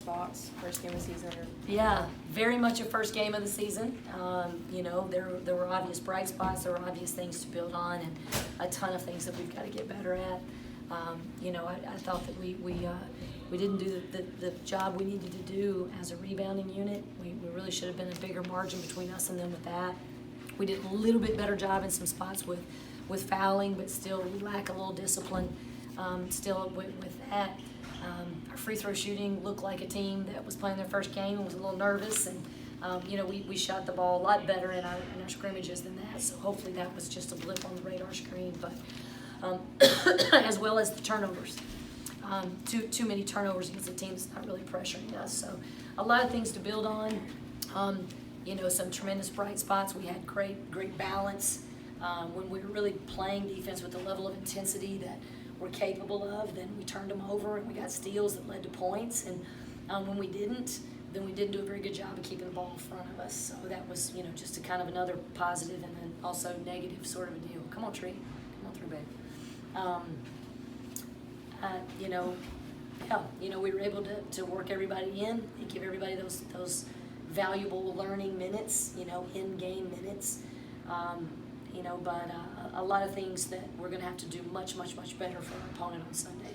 thoughts, first game of the season? Yeah, very much a first game of the season. There were obvious bright spots, there were obvious things to build on, and a ton of things that we've got to get better at. I thought that we didn't do the job we needed to do as a rebounding unit. We really should have been a bigger margin between us and them with that. We did a little bit better job in some spots with fouling, but still we lack a little discipline still with that. Our free throw shooting looked like a team that was playing their first game and was a little nervous, and we shot the ball a lot better in our scrimmages than that. So hopefully that was just a blip on the radar screen, but as well as the turnovers. Too many turnovers against a team that's not really pressuring us. So a lot of things to build on. Some tremendous bright spots. We had great balance. When we were really playing defense with the level of intensity that we're capable of, then we turned them over and we got steals that led to points. And when we didn't, then we didn't do a very good job of keeping the ball in front of us. So that was, just a kind of another positive and then also negative sort of a deal. Come on, Tree. Come on through, babe. We were able to work everybody in and give everybody those valuable learning minutes, in-game minutes. But a lot of things that we're going to have to do much better for our opponent on Sunday.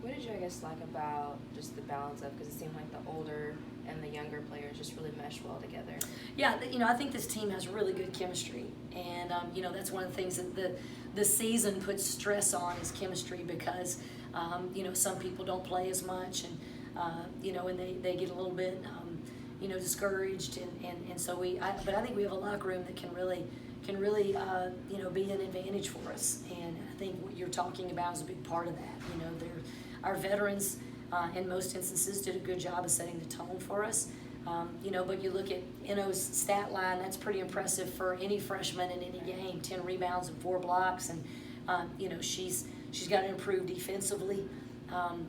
What did you, like about just the balance of, because it seemed like the older and the younger players just really meshed well together? Yeah, I think this team has really good chemistry, and that's one of the things that the season puts stress on is chemistry, because some people don't play as much, and and they get a little bit discouraged, and so but I think we have a locker room that can really be an advantage for us, and I think what you're talking about is a big part of that. Our veterans in most instances did a good job of setting the tone for us. But you look at Eno's stat line, that's pretty impressive for any freshman in any game. 10 rebounds and 4 blocks, and she's got to improve defensively.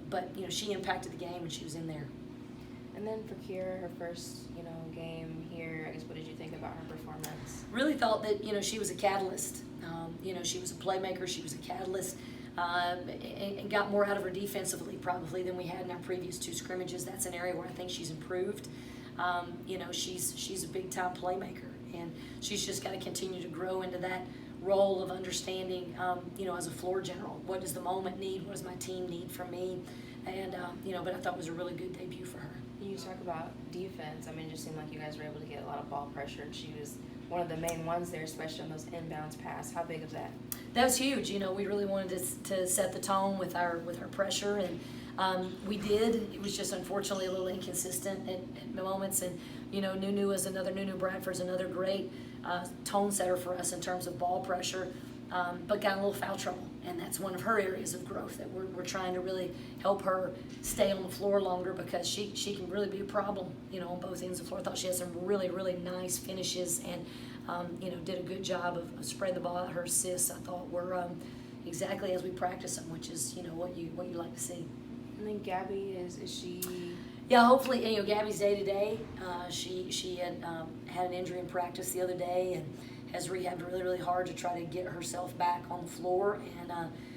But she impacted the game when she was in there. And then for Kiara, her first game here, I guess, what did you think about her performance? Really thought that she was a catalyst. She was a playmaker. She was a catalyst. And got more out of her defensively probably than we had in our previous 2 scrimmages. That's an area where I think she's improved. She's a big-time playmaker, and she's just got to continue to grow into that role of understanding, as a floor general. What does the moment need? What does my team need from me? And, but I thought it was a really good debut for her. You talk about defense. I mean, it just seemed like you guys were able to get a lot of ball pressure, and she was one of the main ones there, especially on those inbounds pass. How big was that? That was huge. We really wanted to set the tone with our pressure, and we did. It was just unfortunately a little inconsistent at moments, and Nunu Bradford's another great tone setter for us in terms of ball pressure, but got a little foul trouble, and that's one of her areas of growth that we're trying to really help her stay on the floor longer, because she can really be a problem on both ends of the floor. I thought she had some really nice finishes, and did a good job of spreading the ball out. Her assists I thought were exactly as we practice them, which is what you like to see. And then Gabby, is she? Yeah, hopefully, Gabby's day to day. She had an injury in practice the other day and has rehabbed really hard to try to get herself back on the floor. And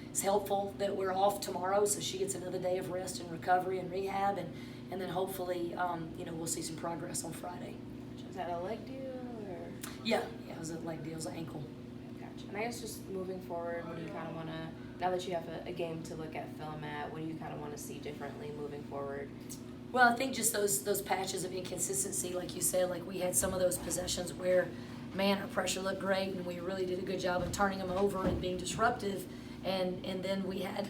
it's helpful that we're off tomorrow, so she gets another day of rest and recovery and rehab, and then hopefully, we'll see some progress on Friday. Is that a leg deal or? Yeah, it was a leg deal. It was an ankle. Gotcha. And I guess just moving forward, what do you kind of want to, now that you have a game to look at film at, what do you kind of want to see differently moving forward? Well, I think just those patches of inconsistency, like you said, like we had some of those possessions where, man, our pressure looked great, and we really did a good job of turning them over and being disruptive, and then we had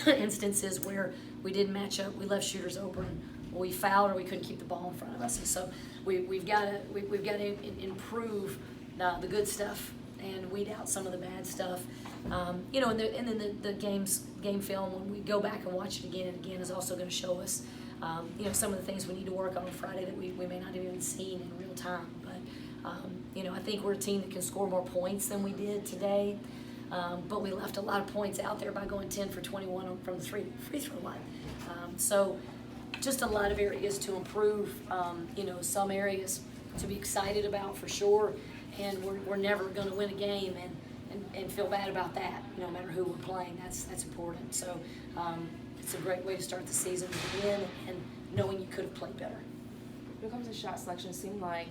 instances where we didn't match up, we left shooters open, or we fouled, or we couldn't keep the ball in front of us, and so we've got to improve the good stuff and weed out some of the bad stuff. And then the game film, when we go back and watch it again and again, is also going to show us some of the things we need to work on Friday that we may not have even seen in real time. But I think we're a team that can score more points than we did today. But we left a lot of points out there by going 10 for 21 from the free throw line. So just a lot of areas to improve, some areas to be excited about for sure, and we're never going to win a game and feel bad about that, no matter who we're playing. That's important. So it's a great way to start the season to win and knowing you could have played better. When it comes to shot selection, it seemed like,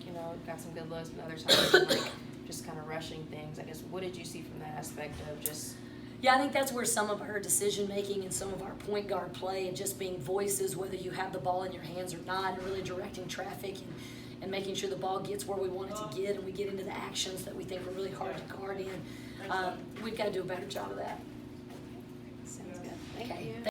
got some good looks, but other times it seemed like just kind of rushing things. I guess, what did you see from that aspect of just... Yeah, I think that's where some of our decision-making and some of our point guard play and just being voices, whether you have the ball in your hands or not, and really directing traffic and making sure the ball gets where we want it to get, and we get into the actions that we think are really hard to guard in. We've got to do a better job of that. Sounds good. Thank Okay. you.